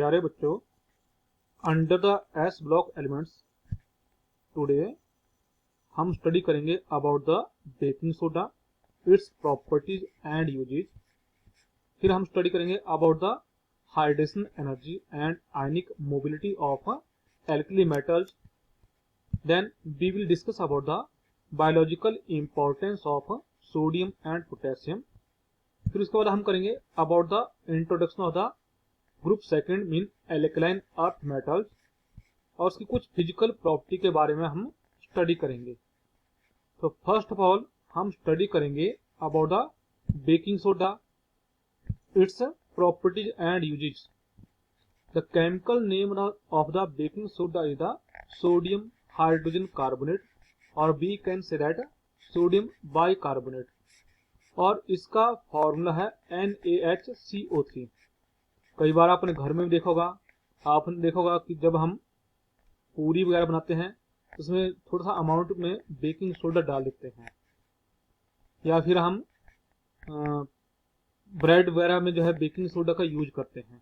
प्यारे बच्चों, under the S block elements today हम स्टडी करेंगे about the baking soda, its properties and uses. फिर हम स्टडी करेंगे about the hydration energy and ionic mobility of alkali metals. Then we will discuss about the biological importance of sodium and potassium. फिर उसके बाद हम करेंगे about the introduction of the group second mean alkaline earth metals, और उसकी कुछ physical property के बारे में हम स्टडी करेंगे। तो फर्स्ट ऑफ ऑल हम स्टडी करेंगे about the baking soda, its properties and uses. The chemical name of the baking soda is the sodium hydrogen carbonate, और we can say that sodium bicarbonate, और इसका formula है NaHCO3। कई बार आपने घर में भी देखा होगा, आपने देखा होगा कि जब हम पूरी वगैरह बनाते हैं उसमें थोड़ा सा अमाउंट में बेकिंग सोडा डाल देते हैं, या फिर हम ब्रेड वगैरह में जो है बेकिंग सोडा का यूज करते हैं।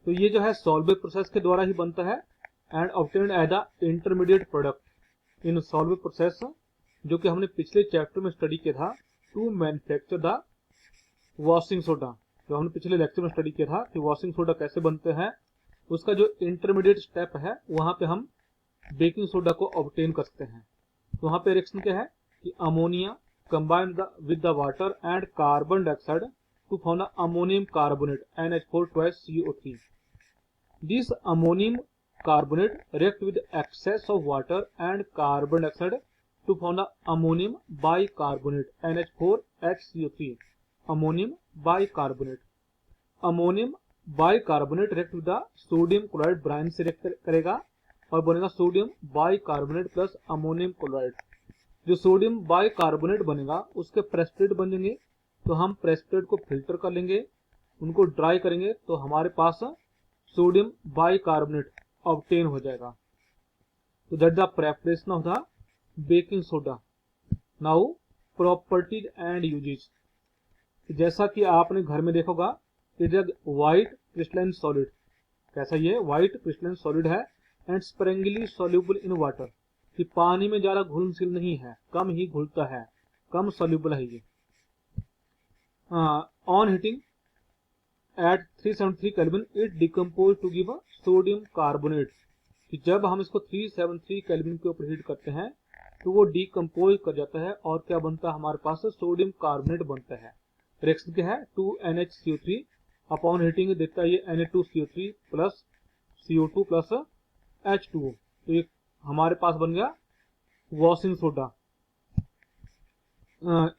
तो ये जो है सॉल्वेबल प्रोसेस के द्वारा ही बनता है and obtained as the intermediate product in solvable process, जो कि हमने पिछले चैप्टर में स्टडी किया था to manufacture the washing soda. जो हमने पिछले लेक्चर में स्टडी किया था कि वॉशिंग सोडा कैसे बनते हैं, उसका जो इंटरमीडिएट स्टेप है वहां पे हम बेकिंग सोडा को ऑब्टेन करते हैं। तो वहां पे रिएक्शन क्या है कि ammonia combined with the water and carbon dioxide to form the ammonium carbonate NH4 twice CO3। This ammonium carbonate react with excess of water and carbon dioxide to form the ammonium bicarbonate NH4HCO3। Ammonium bicarbonate, ammonium bicarbonate react with the sodium chloride brine से react करेगा और बनेगा sodium bicarbonate plus ammonium chloride. जो sodium bicarbonate बनेगा उसके precipitate बनेंगे, तो हम प्रेसिपिटेट को फिल्टर कर लेंगे, उनको ड्राई करेंगे, तो हमारे पास सोडियम बाइकार्बोनेट ऑब्टेन हो जाएगा। तो that the preparation of the baking soda. Now properties and uses. जैसा कि आपने घर में देखा होगा, it is white crystalline solid. कैसा ये व्हाइट क्रिस्टलाइन सॉलिड है and sparingly soluble in water, कि पानी में ज्यादा घुलनशील नहीं है, कम ही घुलता है, कम सॉल्युबल है ये। On heating at 373 kelvin it decompose to give sodium carbonate, कि जब हम इसको 373 केल्विन के ऊपर हीट करते हैं तो वो डिकम्पोज कर जाता है और क्या बनता है हमारे पास सोडियम कार्बोनेट बनता है। रिएक्शन क्या है 2NHCO3 अपॉन हीटिंग देता है ये Na2CO3 plus CO2 plus H2O। तो ये हमारे पास बन गया वॉशिंग सोडा।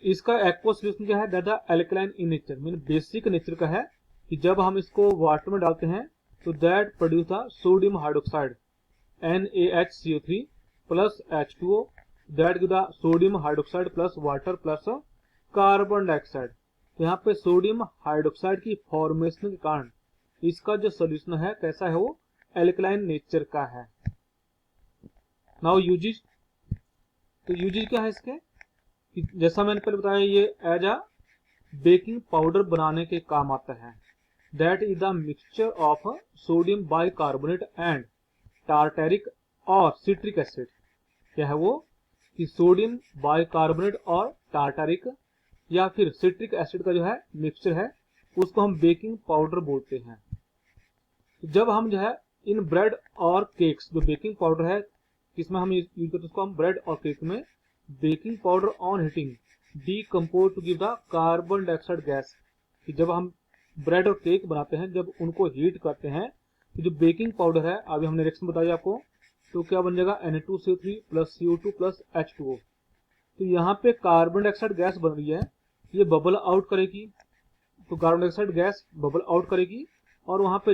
इसका एक्वस सोल्यूशन क्या है, that alkaline in nature, mean basic nature का है, कि जब हम इसको वाटर में डालते हैं तो that produce the sodium hydroxide NaHCO3 plus H2O, that give the sodium hydroxide plus water plus carbon dioxide. तो यहाँ पे सोडियम हाइड्रोक्साइड की फॉर्मेशन के कारण इसका जो सोल्यूशन है कैसा है, वो एल्कलाइन नेचर का है। Now usage. तो यूजेज क्या है इसके, जैसा मैंने पहले बताया, ये एज अ बेकिंग पाउडर बनाने के काम आता है। That is the mixture of sodium bicarbonate and tartaric और सिट्रिक एसिड। क्या है वो कि सोडियम बाइकार्बोनेट और टार्टेरिक या फिर सिट्रिक एसिड का जो है मिक्सचर है, उसको हम बेकिंग पाउडर बोलते हैं। जब हम जो है इन ब्रेड और केक्स, जो बेकिंग पाउडर है किसमें हम यूज करते हैं, उसको हम ब्रेड और केक में baking powder on heating decompose to give the carbon dioxide gas, कि जब हम ब्रेड और केक बनाते हैं, जब उनको हीट करते हैं तो जो बेकिंग पाउडर है, अभी हमने रिएक्शन बताया आपको, तो क्या बन जाएगा Na2CO3 plus CO2 plus H2O। तो यहाँ पे कार्बन डाइऑक्साइड गैस बन रही है, ये बबल आउट करेगी, तो carbon dioxide gas bubble out करेगी और वहां पे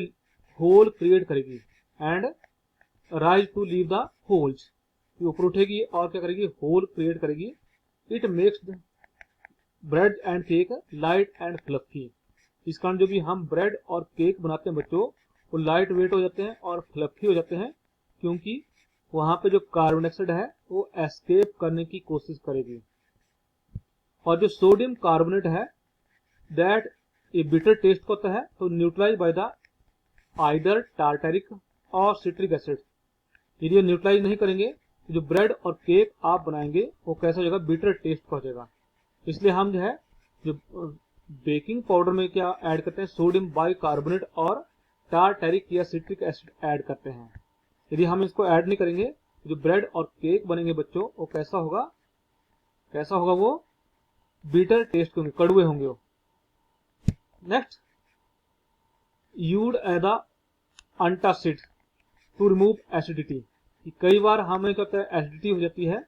होल क्रिएट करेगी and rise to leave the holes, ऊपर उठेगी और क्या करेगी, होल क्रिएट करेगी। It makes bread and cake light and fluffy. इस कारण जो भी हम ब्रेड और केक बनाते हैं बच्चों, वो लाइट वेट हो जाते हैं और फ्लफी हो जाते हैं, क्योंकि वहां पे जो कार्बन डाइऑक्साइड है वो एस्केप करने की कोशिश करेगी। और जो सोडियम कार्बोनेट है दैट ए बिटर टेस्ट होता है, तो neutralise by the either tartaric और सिट्रिक एसिड। यदि ये न्यूट्रलाइज नहीं करेंगे तो जो ब्रेड और केक आप बनाएंगे वो कैसा हो जाएगा, बिटर टेस्ट का हो जाएगा। इसलिए हम जो है जो बेकिंग पाउडर में क्या ऐड करते हैं, सोडियम बाइकार्बोनेट और टार्टरिक या सिट्रिक एसिड ऐड करते हैं। यदि हम इसको ऐड नहीं करेंगे तो जो ब्रेड और केक बनेंगे बच्चों वो कैसा होगा, वो बिटर टेस्ट के होंगे, कड़वे होंगे वो। Next, you'd add antacid to remove acidity. कई बार हमें क्या है एसिडिटी हो जाती है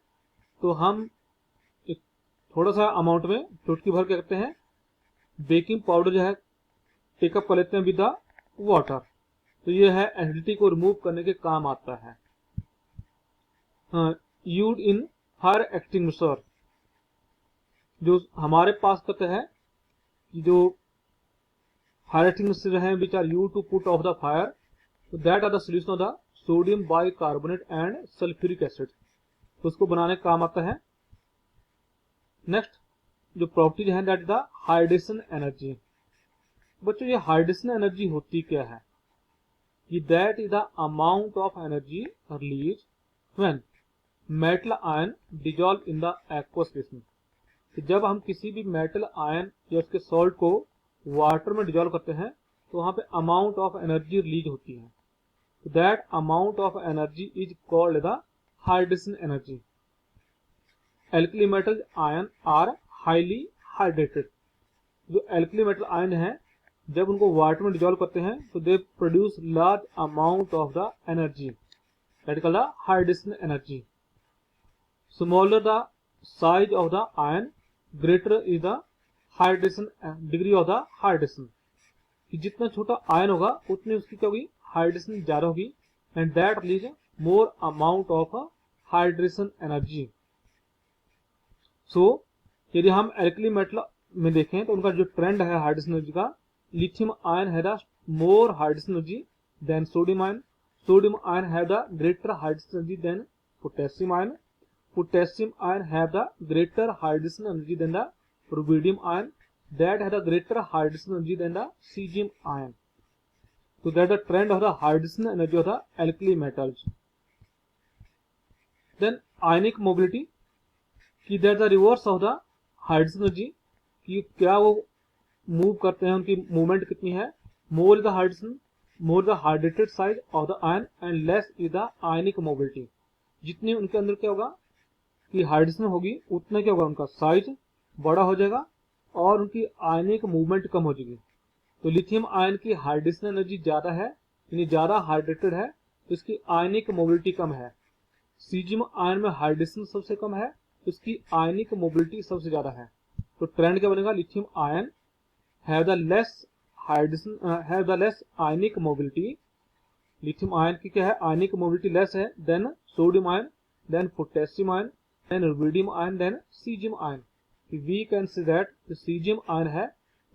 तो हम एक थोड़ा सा अमाउंट में चुटकी भर क्या करते हैं, बेकिंग पाउडर जो है टेकअप कर लेते हैं विद द वाटर। तो ये है एसिडिटी को रिमूव करने के काम आता है। यूड इन फायर एक्सटिंग्विशर, जो हमारे पास कहते हैं कि जो फायर एक्सटिंग्विशर है which are use to put off the fire, तो that are the solution of the sodium bicarbonate and sulphuric acid, तो उसको बनाने का काम आता है। नेक्स्ट जो प्रॉपर्टीज है that is the hydration energy. बच्चों ये हाइड्रेशन एनर्जी होती क्या है, कि that is the amount of energy release when metal ion dissolve in the aqueous system. जब हम किसी भी मेटल आयन या उसके सॉल्ट को वाटर में डिजॉल्व करते हैं तो वहां पे अमाउंट ऑफ एनर्जी रिलीज होती है। That amount of energy is called the hydration energy. Alkali metal ion are highly hydrated. जो एल्कली मेटल आयन है जब उनको वाटर में डिजॉल्व करते हैं तो they produce large amount of the energy, that is called the hydration energy. Smaller the size of the ion, greater is the hydration degree of the hydration. जितना छोटा ion होगा उतनी उसकी क्या होगी, हाइड्रेशन ज्यादा होगी, and that release more amount of hydration energy. So यदि हम एल्कली मेटल में देखें तो उनका जो ट्रेंड है हाइड्रेशन एनर्जी का, लिथियम आयन है the more hydration energy than sodium ion, sodium ion है the greater hydration energy than potassium ion, potassium ion have the greater hydrogen energy than the rubidium ion, that have the greater hydrogen energy than the cesium ion. So that the trend of the hydrogen energy of the alkali metals. Then ionic mobility, कि that the reverse of the hydrogen energy, कि क्या वो move करते हैं, उनकी movement कितनी है, more the hydrogen, more the hydrated side of the ion and less is the ionic mobility। जितनी उनके अंदर क्या होगा कि हाइड्रोजन होगी उतना क्या होगा, उनका साइज बड़ा हो जाएगा और उनकी आयनिक मूवमेंट कम हो जाएगी। तो लिथियम आयन की हाइड्रेशन एनर्जी ज्यादा है, यानी ज्यादा हाइड्रेटेड है, तो इसकी आयनिक मोबिलिटी कम है। सीजियम आयन में हाइड्रेशन सबसे कम है, तो इसकी आयनिक मोबिलिटी सबसे ज्यादा है। तो ट्रेंड क्या बनेगा, lithium ion have the less hydration, have the less ionic mobility. Lithium ion की क्या है, आयनिक मोबिलिटी लेस है than sodium ion, than potassium ion, than rubidium ion, than caesium ion. We can see that जो caesium ion है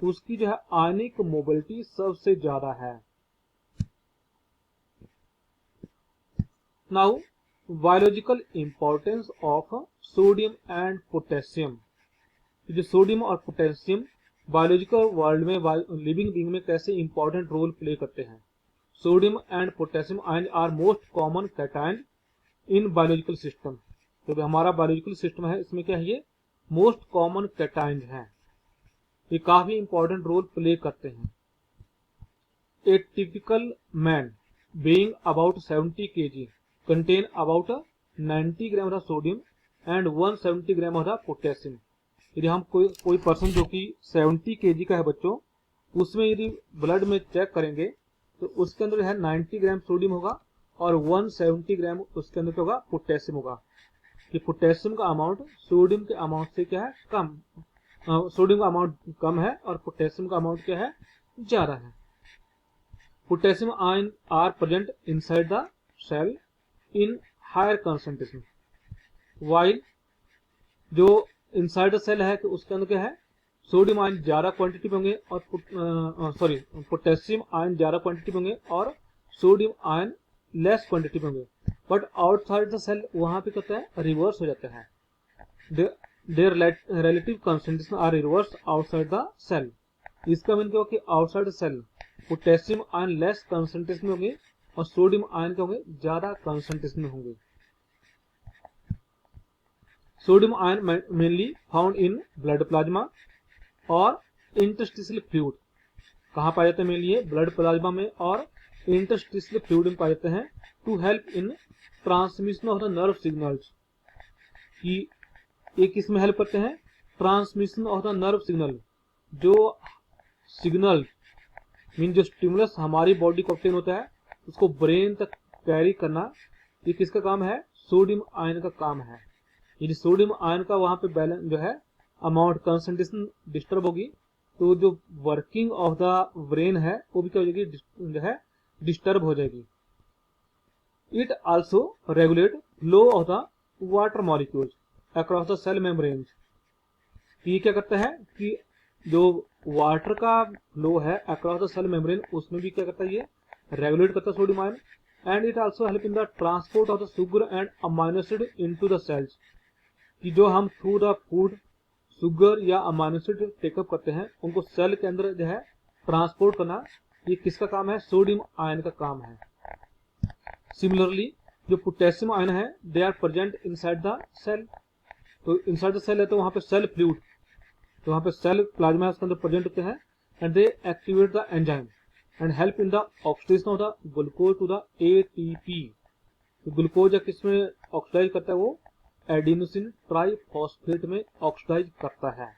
तो उसकी जो है आयनिक मोबिलिटी सबसे ज्यादा है। Now biological importance of sodium and potassium. जो सोडियम और पोटेशियम बायोलॉजिकल वर्ल्ड में, लिविंग बीइंग में कैसे इंपॉर्टेंट रोल प्ले करते हैं। Sodium and potassium ion are most common cation in biological system. तो हमारा बायोलॉजिकल सिस्टम है इसमें क्या है, ये मोस्ट कॉमन कैटायन हैं, ये काफी इंपॉर्टेंट रोल प्ले करते हैं। ए typical man being about 70 kg contain about 90 gram of sodium and 170 gram of potassium. यदि हम कोई पर्सन जो कि 70 kg का है बच्चों, उसमें यदि ब्लड में चेक करेंगे तो उसके अंदर है 90 ग्राम सोडियम होगा और 170 ग्राम उसके अंदर होगा पोटेशियम होगा। कि पोटेशियम का अमाउंट सोडियम के अमाउंट से क्या है, कम, सोडियम का अमाउंट कम है और पोटेशियम का अमाउंट क्या है, ज्यादा है। Potassium ion are present inside the cell in higher concentration, while जो इनसाइड द सेल है कि उसके अंदर क्या है, सोडियम आयन ज्यादा क्वांटिटी में होंगे और पोटेशियम आयन ज्यादा क्वांटिटी में होंगे और सोडियम आयन लेस क्वांटिटी में होंगे। बट आउटसाइड द सेल वहां पे कहता है रिवर्स हो जाता है, their relative concentration are reverse outside the cell. इसका मीन क्या कि outside the cell potassium ion less concentration में होंगे और सोडियम आयन के होंगे ज्यादा कंसंट्रेशन में होंगे। Sodium ion mainly found in blood plasma और इंटरस्टिशियल फ्लूइड। कहाँ पाए जाते हैं मेनली? ब्लड प्लाज्मा में और इंटरस्टिशियल फ्लूइड में पाए जाते हैं। To help in transmission of the nerve signals, कि ये किस में हेल्प करते हैं? Transmission of the nerve signal, जो सिग्नल मीन जो स्टिमुलस हमारी बॉडी को ऑब्टेन होता है उसको ब्रेन तक कैरी करना, ये किसका काम है? सोडियम आयन का काम है। यदि सोडियम आयन का वहां पे बैलेंस जो है अमाउंट कंसंट्रेशन डिस्टर्ब होगी तो जो वर्किंग ऑफ द ब्रेन है वो भी क्या हो जाएगी? जो है डिस्टर्ब हो जाएगी। It also regulate flow of the water molecules across the cell membrane. ये क्या करता है कि जो वाटर का फ्लो है अक्रॉस द सेल मेम्ब्रेन उसमें भी क्या करता है? ये रेगुलेट करता है sodium ion. And it also help in the transport of the sugar and amino acid into the cells, कि जो हम थ्रू द फूड शुगर या अमाइनो एसिड टेकअप करते हैं उनको सेल के अंदर जो है ट्रांसपोर्ट करना, ये किसका काम है? सोडियम आयन का काम है। सिमिलरली जो पोटेशियम आयन है they are present inside the cell. तो इनसाइड द सेल है तो वहां पे सेल फ्लूइड, तो वहां पे सेल प्लाज्मा उसके अंदर प्रेजेंट होते हैं। And they activate the enzyme and help in the oxidation of the glucose to the ATP. तो ग्लूकोज किसमें ऑक्सीडाइज करता है? वो एडिनोसिन ट्राइफॉस्फेट में ऑक्सीडाइज करता है।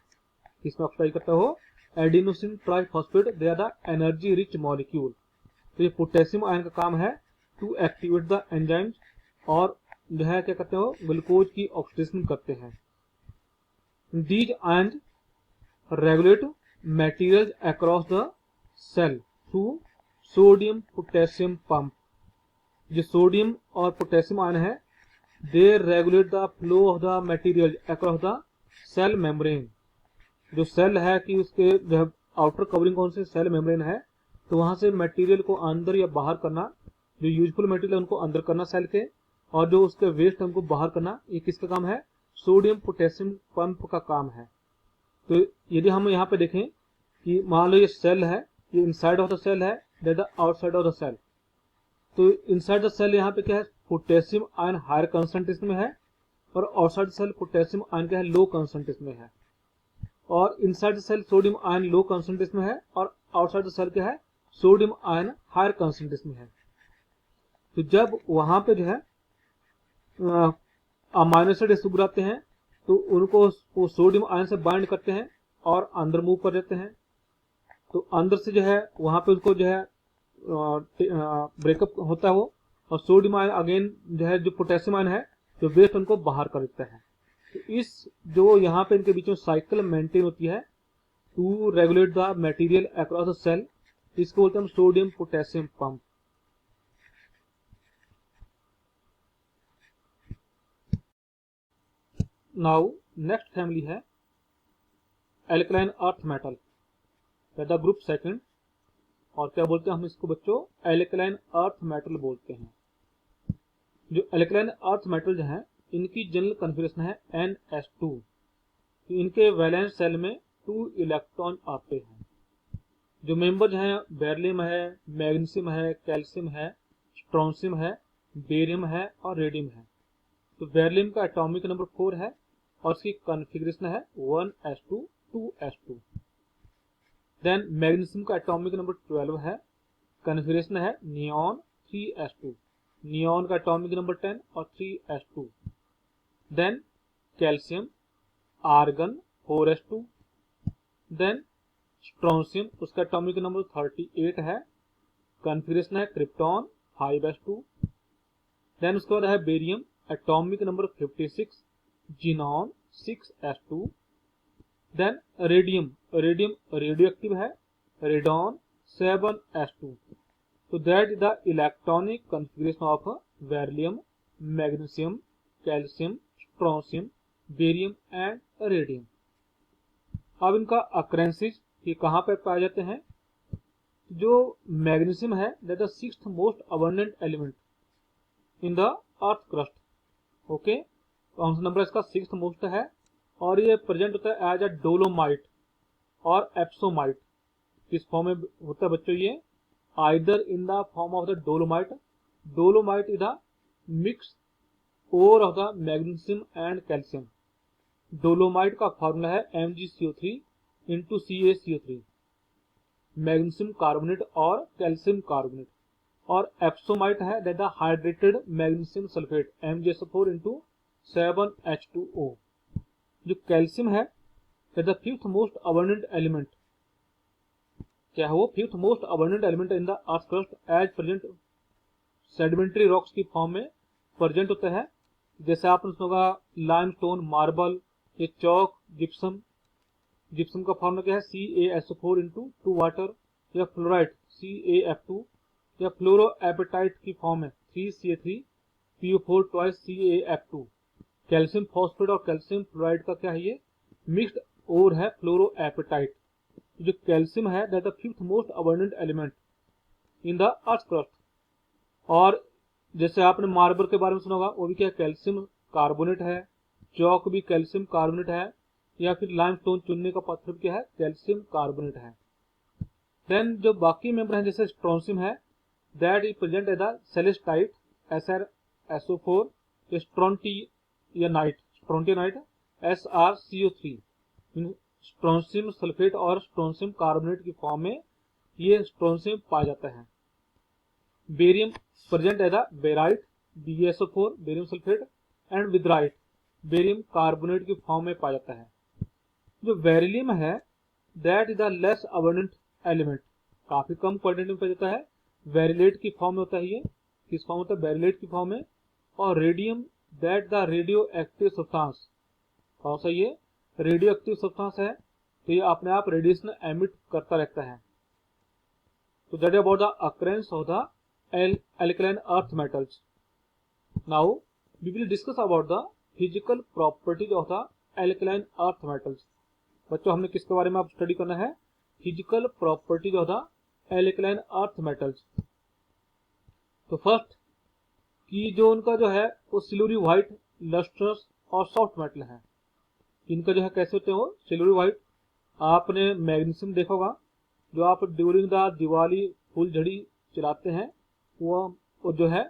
किसमें ऑक्सीडाइज करता है वो? Adenosine triphosphate, they are the energy rich molecule. तो ये पोटेशियम आयन का काम है टू एक्टिवेट द एंजाइम्स और जो है क्या करते हो? ग्लूकोज की ऑक्सीडेशन करते हैं। These ion regulate material across the cell through sodium potassium pump. जो सोडियम और पोटेशियम आयन है they regulate the flow of the material across the cell membrane. जो सेल है कि उसके जो आउटर कवरिंग कौन से सेल मेम्ब्रेन है, तो वहां से मटेरियल को अंदर या बाहर करना, जो यूजफुल मटेरियल है उनको अंदर करना सेल के, और जो उसके वेस्ट है उनको बाहर करना, ये किसका काम है? सोडियम पोटेशियम पंप का काम है। तो यदि हम यहाँ पे देखें कि मान लो ये सेल है, ये इनसाइड ऑफ द सेल है, that the outside of the cell. तो इनसाइड द सेल यहाँ पे क्या है? पोटेशियम आयन हायर कंसंट्रेशन में है और आउटसाइड सेल पोटेशियम आयन क्या है? लो कंसंट्रेशन में है। और inside the cell sodium ion low concentration में है और आउटसाइड द सेल क्या है? सोडियम आयन हायर कंसंट्रेशन में है। तो जब वहां पे जो है अमाइनो एसिड शुगर आते हैं तो उनको वो सोडियम आयन से बाइंड करते हैं और अंदर मूव कर देते हैं। तो अंदर से जो है वहां पे उनको जो है ब्रेकअप होता है वो, और सोडियम आयन अगेन जो है जो पोटेशियम आयन है जो वेस्ट उनको बाहर कर देता है। तो इस जो यहाँ पे इनके बीच में साइकिल मेंटेन होती है to regulate the material across the cell, इसको बोलते हैं हम sodium potassium pump. Now next family है alkaline earth metal, the group second. और क्या बोलते हैं हम इसको बच्चों? एल्कलाइन अर्थ मेटल बोलते हैं। जो एल्कलाइन अर्थ मेटल जो है इनकी जनरल कॉन्फ़िगरेशन है NS2। तो इनके वैलेंस सेल में 2 इलेक्ट्रॉन आते हैं। जो मेंबर हैं बेरिलियम है, मैग्नीशियम है, कैल्शियम है, स्ट्रोंशियम है, बेरियम है और रेडियम है। तो बेरिलियम का एटॉमिक नंबर 4 है और इसकी कॉन्फ़िगरेशन है 1s2 2s2। देन मैग्नीशियम का एटॉमिक नंबर 12 है, कॉन्फ़िगरेशन है नियॉन 3s2। नियॉन का एटॉमिक नंबर 10 और 3s2। Then calcium argon 4s2। Then strontium उसका एटॉमिक नंबर 38 है, कॉन्फ़िगरेशन है क्रिप्टॉन 5s2। देन उसके बाद है barium atomic number 56, xenon 6s2। Then radium, radium radioactive है, रेडॉन 7s2। तो that is the electronic configuration of beryllium, magnesium, calcium, strontium, barium and radium. अब इनका occurrences ये कहाँ पर पाए जाते हैं? जो मैग्नीशियम है that the 6th most abundant element in the earth crust. Okay, तो आंसर नंबर इसका 6th मोस्ट है और ये प्रेजेंट होता है एज अ डोलोमाइट और एप्सोमाइट। किस फॉर्म में होता है बच्चों? ये either in the form of the dolomite. Dolomite is the mixed ore of the magnesium and calcium. Dolomite का फॉर्मूला है MgCO3 into CaCO3, magnesium carbonate और कैल्शियम कार्बोनेट। और एप्सोमाइट है that the hydrated magnesium sulphate MgSO4 into 7H2O। जो calcium है that the fifth most abundant element, क्या है वो? Fifth most abundant element in the earth crust as present sedimentary rocks की form में प्रेजेंट होता है। जैसे आपने सुना होगा लाइमस्टोन, मार्बल, ये चौक, जिप्सम। जिप्सम का फॉर्मूला क्या है? CaSO4 इंटू 2 वाटर, या फ्लोराइड CaF2, या फ्लोरो एपेटाइट की फॉर्म है 3Ca3PO4 twice CaF2। Calcium phosphate और कैल्शियम फ्लोराइड का क्या है? ये मिक्स्ड ओर है फ्लोरो एपेटाइट। जो कैल्शियम है that the fifth most abundant element in the earth crust. और जैसे आपने मार्बल के बारे में सुना होगा, वो भी क्या? कैल्शियम कार्बोनेट है। चौक भी कैल्शियम कार्बोनेट है, या फिर लाइमस्टोन चुनने का पत्थर क्या है? कैल्शियम कार्बोनेट है। देन जो बाकी मेंबर हैं जैसे स्ट्रोंशियम है that is present as the celestite SrSO4, strontianite SrCO3। Strontium sulphate और स्ट्रोंशियम कार्बोनेट की फॉर्म में ये स्ट्रोंशियम पाया जाता है। Barium present as the barite BeSO4 barium sulphate, and witherite barium carbonate की फॉर्म में पाया जाता है। जो बेरिलियम है that is the less abundant element, काफी कम क्वांटिटी में पाया जाता है। बेरिलेट की फॉर्म में होता है। ये किस फॉर्म होता है? बेरिलेट की फॉर्म में। और radium that the radio active substance, कौन सा? ये रेडियो एक्टिव सब्सटेंस है, तो ये अपने आप रेडिएशन एमिट करता रहता है। तो that is about the occurrence of the alkaline earth metals. Now we will discuss about the physical properties of the alkaline earth metals. बच्चों हमने किसके बारे में आप स्टडी करना है? Physical properties of the alkaline earth metals. तो first कि जो उनका जो है वो सिल्वरी व्हाइट, लस्ट्रस और सॉफ्ट मेटल है। इनका जो है कैसे होते हैं वो? Silvery white. आपने मैग्नीशियम देखा होगा, जो आप ड्यूरिंग द दिवाली फुलझड़ी चलाते हैं, वो जो है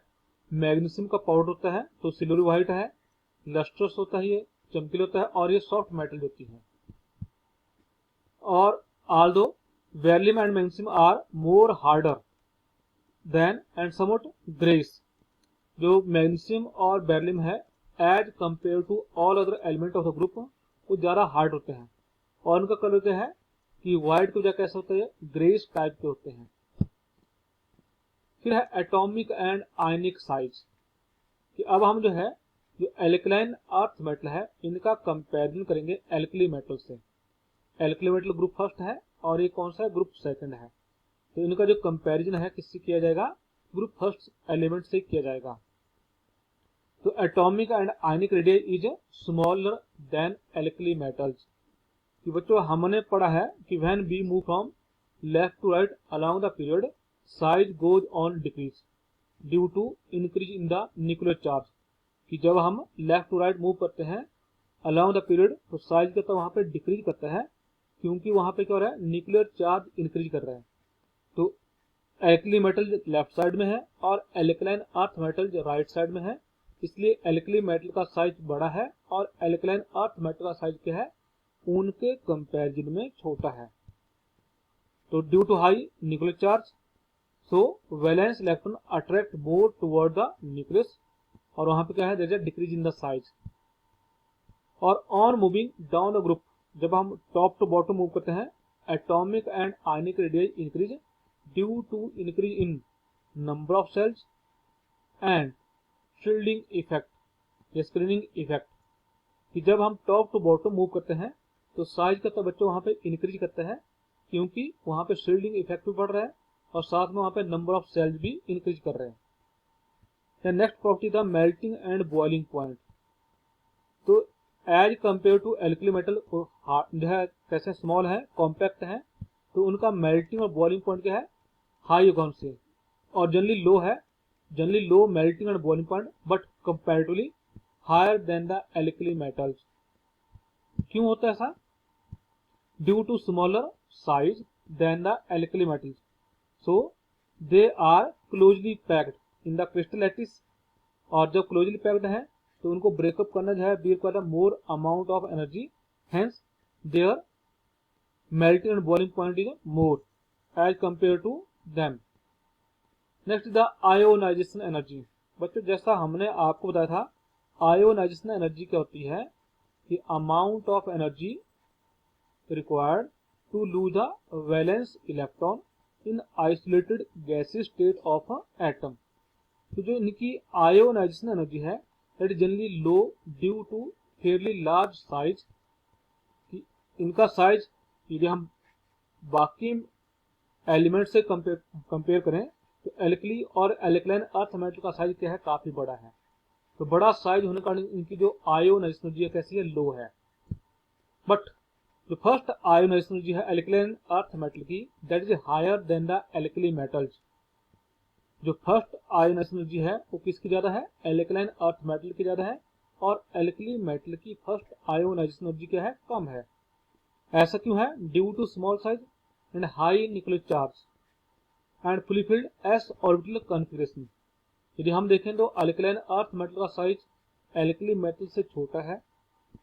मैग्नीशियम का पाउडर होता है, तो सिल्वरी व्हाइट है। लस्ट्रस होता है, ये चमकीला होता है, और ये सॉफ्ट मेटल होती है। और although beryllium and magnesium are more harder than and somewhat grace. जो मैग्नीशियम और बेरिलियम है as compare to all other element of the group, वो ज्यादा हार्ड होते हैं। और उनका कलर क्या है कि व्हाइट की वजह कैसे होता है? ग्रेस टाइप के होते हैं। फिर है एटॉमिक एंड आयनिक साइज, कि अब हम जो है जो एल्कलाइन अर्थ मेटल है इनका कंपैरिजन करेंगे एल्कली मेटल से। एल्कली मेटल ग्रुप फर्स्ट है और ये कौन सा है? ग्रुप सेकंड है। तो इनका जो कंपैरिजन है किससे किया जाएगा? ग्रुप फर्स्ट एलिमेंट से किया जाएगा। तो atomic and ionic radius is smaller than alkali metals. कि बच्चों हमने पढ़ा है कि when we move from left to right along the period, size goes on decrease due to increase in the nuclear charge. कि जब हम लेफ्ट टू राइट मूव करते हैं अलोंग द पीरियड, तो साइज का तो वहां पे डिक्रीज करता है, क्योंकि वहां पे क्या हो रहा है? न्यूक्लियर चार्ज इंक्रीज कर रहा है। तो एल्कली मेटल लेफ्ट साइड में है और एल्कलाइन अर्थ मेटल जो राइट साइड में है, इसलिए एल्कली मेटल का साइज बड़ा है और एल्कलाइन अर्थ मेटल का साइज क्या है? उनके कंपैरिजन में छोटा है। तो due to high nuclear charge, so valence electron attract more toward the nucleus, और वहां पे क्या है? There is a decrease in the size. और on moving down the group, जब हम टॉप टू बॉटम मूव करते हैं, atomic and ionic radius increase due to increase in number of shells and shielding effect या screening effect. कि जब हम top to bottom move करते हैं तो साइज का तो बच्चों वहां पे इंक्रीज करता है, क्योंकि वहां पे शील्डिंग इफेक्ट भी बढ़ रहा है और साथ में वहां पे नंबर ऑफ सेल्स भी इंक्रीज कर रहे हैं। Next property the melting and boiling point. तो as compare to alkali metal जो है कैसे? स्मॉल है, कॉम्पैक्ट है, तो उनका मेल्टिंग और बॉइलिंग पॉइंट क्या है? हाई होगा उनसे, और जनरली लो है। Generally low melting and boiling point, but comparatively higher than the alkali metals. क्यों होता है ऐसा? Due to smaller size than the alkali metals, so they are closely packed in the crystal lattice, और जब closely packed है तो उनको breakup करना जो है be require more amount of energy, hence their melting and boiling point is more as compare to them. Next the ionisation energy. बच्चों जैसा हमने आपको बताया था, आयोनाइजेशन एनर्जी क्या होती है कि amount of energy required to lose the valence electron in isolated gaseous state of atom. तो जो इनकी आयोनाइजेशन एनर्जी है that is generally low due to fairly large size. इनका साइज यदि हम बाकी एलिमेंट से कंपेयर करें तो एल्कली और एल्कलाइन अर्थ मेटल का साइज क्या है, काफी बड़ा है। तो बड़ा साइज होने के कारण इनकी जो आयोनाइजेशन एनर्जी है कैसी है, लो है। बट जो फर्स्ट आयोनाइजेशन एनर्जी है एल्कलाइन अर्थ मेटल की that is higher than the alkali metals. जो फर्स्ट आयोनाइजेशन एनर्जी है वो किसकी ज्यादा है, एल्कलाइन अर्थ मेटल की ज्यादा है, और एल्कली मेटल की फर्स्ट आयोनाइजेशन एनर्जी क्या है, कम है। ऐसा क्यों है, due to small size and high nuclear charge and fully filled s orbital configuration. यदि हम देखें तो अल्कलाइन अर्थ मेटल का साइज एल्कली मेटल से छोटा है,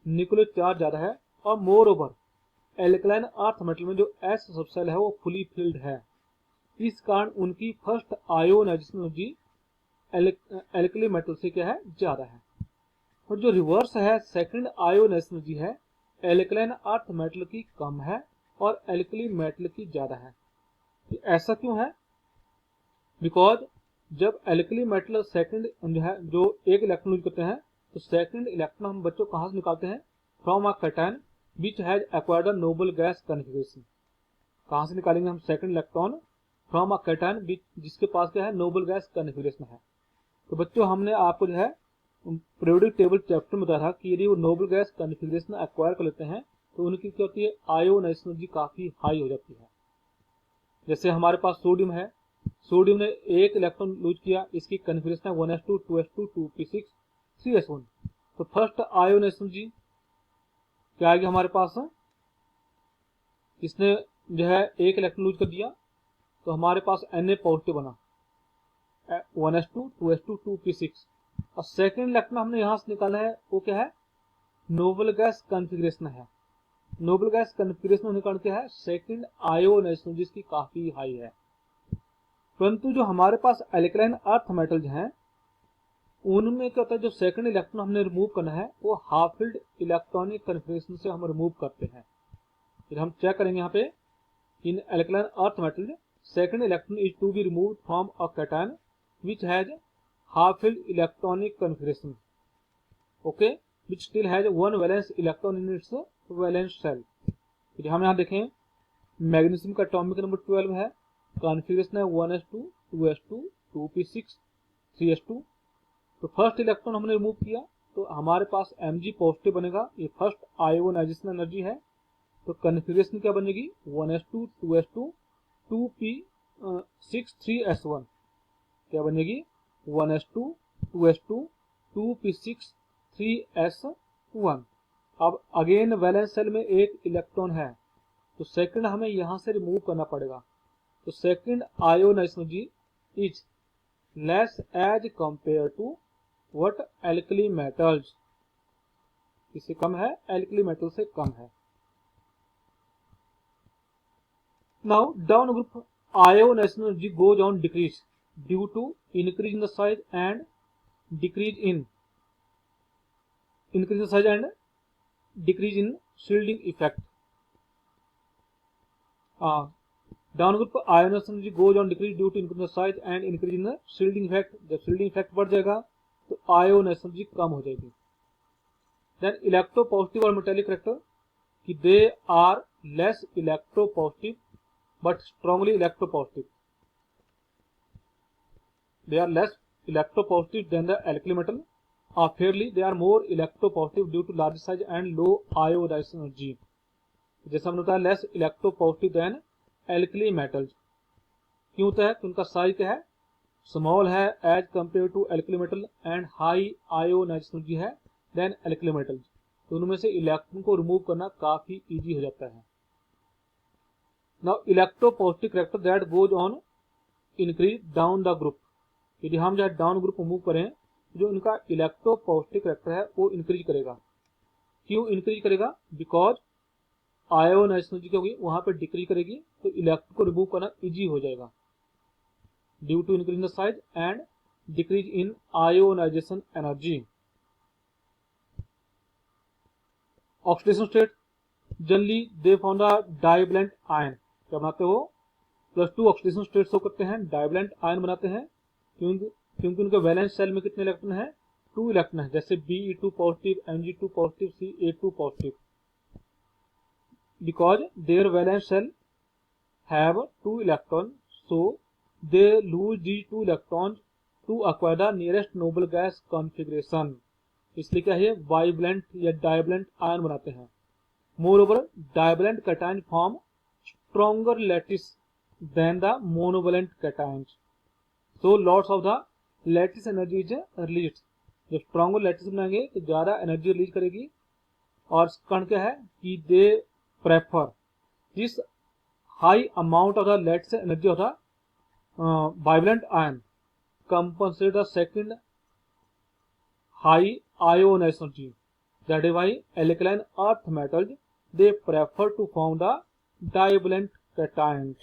न्यूक्लियर चार्ज ज्यादा है, और moreover alkaline earth metal में जो एस सबसेल है वो फुली फिल्ड है। इस कारण उनकी first ionisation energy alkali metal से क्या है, ज्यादा है। और जो रिवर्स है सेकंड आयोनाइजेशन एनर्जी है एल्कलाइन अर्थ मेटल की कम है और एल्कली मेटल की ज्यादा है। ऐसा क्यों है, बिकॉज जब एल्कली मेटल सेकंड जो है जो एक इलेक्ट्रॉन यूज करते हैं तो सेकंड इलेक्ट्रॉन हम बच्चों कहां से निकालते हैं, from a cation which has acquired a noble gas configuration. कहां से निकालेंगे हम second electron, from a cation जिसके पास क्या है, नोबल गैस कॉन्फ़िगरेशन है। तो बच्चों हमने आपको जो है पीरियोडिक टेबल चैप्टर में बताया था कि यदि वो नोबल गैस कॉन्फ़िगरेशन एक्वायर कर लेते हैं तो उनकी क्या होती है, आयोनाइजेशन एनर्जी काफी हाई हो जाती है। जैसे हमारे पास सोडियम है, सोडियम ने एक इलेक्ट्रॉन लूज किया, इसकी कॉन्फ़िगरेशन है 1s2 2s2 2p6 3s1। तो फर्स्ट आयोनाइजेशन एनर्जी क्या आएगी हमारे पास, इसने जो है एक इलेक्ट्रॉन लूज कर दिया तो हमारे पास Na पॉजिटिव बना 1s2 2s2 2p6। और सेकेंड इलेक्ट्रॉन हमने यहां से निकाला है वो क्या है, नोबल गैस कॉन्फ़िगरेशन है। नोबल गैस कॉन्फ़िगरेशन होने का क्या है, सेकंड आयोनाइजेशन जिसकी काफी हाई है। परंतु जो हमारे पास एल्कलाइन अर्थ मेटल्स हैं उनमें क्या होता है, जो सेकंड इलेक्ट्रॉन हमने रिमूव करना है वो हाफ फिल्ड इलेक्ट्रॉनिक कॉन्फ़िगरेशन से हम रिमूव करते हैं। फिर हम चेक करेंगे यहाँ पे, in alkaline earth metal second electron is to be removed from a cation which has half filled electronic configuration, okay, which still has one valence electron in its valence shell. फिर हम यहाँ देखें magnesium का atomic number 12 है, configuration है 1s2 2s2 2p6 3s2। तो first electron हमने remove किया तो हमारे पास Mg पॉजिटिव बनेगा, ये फर्स्ट आयोनाइजेशन एनर्जी है। तो कॉन्फ़िगरेशन क्या बनेगी, 1s2 2s2 2p6 3s1 क्या बनेगी, 1s2 2s2 2p6 3s1। अब अगेन वैलेंस शेल में एक इलेक्ट्रॉन है तो सेकंड हमें यहां से रिमूव करना पड़ेगा। तो second ionisation energy is less as compare to what, alkali metals, इससे कम है, एल्कली मेटल से कम है। Now down group ionization energy goes on decrease due to increase in the size and decrease in decrease in shielding effect. Down group ionization energy goes on decrease due to increase in the size and increase in the shielding effect. जब shielding effect बढ़ जाएगा तो ionisation energy कम हो जाएगी। Then electropositive और metallic character कि they are less electropositive but strongly electropositive, they are less electropositive than the alkali metal, fairly they are more electropositive due to large size and low ionization energy। जैसा हमने बताया less electropositive then alkali metals, क्यों होता है, तो उनका size क्या है, स्मॉल है as compare to alkali metal and high ionization energy है देन एल्कली मेटल्स। तो उनमें से इलेक्ट्रॉन को रिमूव करना काफी इजी हो जाता है। Now electropositive character that goes on increase down the group, यदि हम जो है डाउन ग्रुप को मूव करें जो इनका इलेक्ट्रोपॉजिटिव करेक्टर है वो इंक्रीज करेगा। क्यों इंक्रीज करेगा? बिकॉज आयोनाइजेशन एनर्जी क्या होगी वहां पर डिक्रीज करेगी, तो इलेक्ट्रॉन को रिमूव करना इजी हो जाएगा due to increase in the size and decrease in ionization energy. Oxidation state generally they found the divalent ion, क्या बनाते हो +2 ऑक्सीडेशन स्टेट शो करते हैं, डाइवैलेंट आयन बनाते हैं क्योंकि उनके वैलेंस शेल में कितने इलेक्ट्रॉन है? 2 इलेक्ट्रॉन है, जैसे Be2 positive, Mg2 positive, Ca2 positive. Because their valence shell have 2 electron, so they lose these 2 electron to acquire the nearest noble gas configuration, इसलिए क्या है बाइवैलेंट या डाइवैलेंट आयन बनाते हैं। Moreover divalent cation form stronger lattice than the monovalent cations, so lots of the lattice energy is released, जब stronger lattice बनाएंगे तो ज्यादा एनर्जी रिलीज करेगी। और कारण क्या है कि they prefer this high amount of the lattice energy of the bivalent ion compensate the second high ionization energy, that is why alkaline earth metals they prefer to form the divalent cations।